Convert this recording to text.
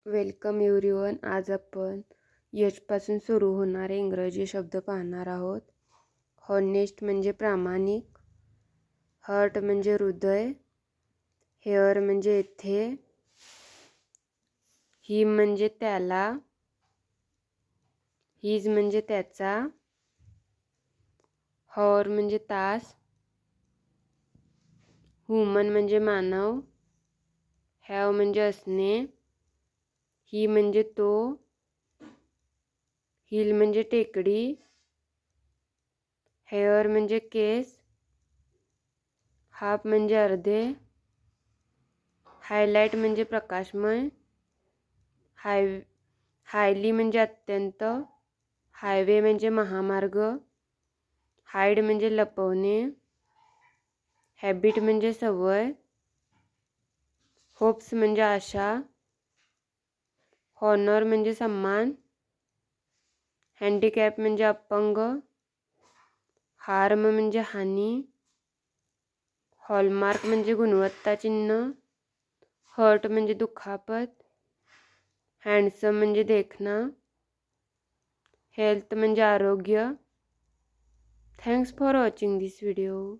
Welcome everyone. आज आपण पासून सुरू होणारे इंग्रजी शब्द पाहणार आहोत. हॉनेस्ट म्हणजे प्रामाणिक, हर्ट म्हणजे हृदय, हेअर म्हणजे येथे, हिम म्हणजे त्याला, हिज म्हणजे त्याचा, हॉर म्हणजे तास, ह्युमन म्हणजे मानव, हॅव म्हणजे असणे, ही म्हणजे तो, हिल म्हणजे टेकडी, हेअर म्हणजे केस, हाफ म्हणजे अर्धे, हायलाइट म्हणजे प्रकाशमय, हायली म्हणजे अत्यंत, हायवे म्हणजे महामार्ग, हाईड म्हणजे लपवणे, हॅबिट म्हणजे सवय, होप्स म्हणजे आशा, हॉनर म्हणजे सन्मान, हँडिकॅप म्हणजे अपंग, हार्म म्हणजे हानी, हॉलमार्क म्हणजे गुणवत्ता चिन्ह, हर्ट म्हणजे दुखापत, हँडसम म्हणजे देखणा, हेल्थ म्हणजे आरोग्य. Thanks for watching this video.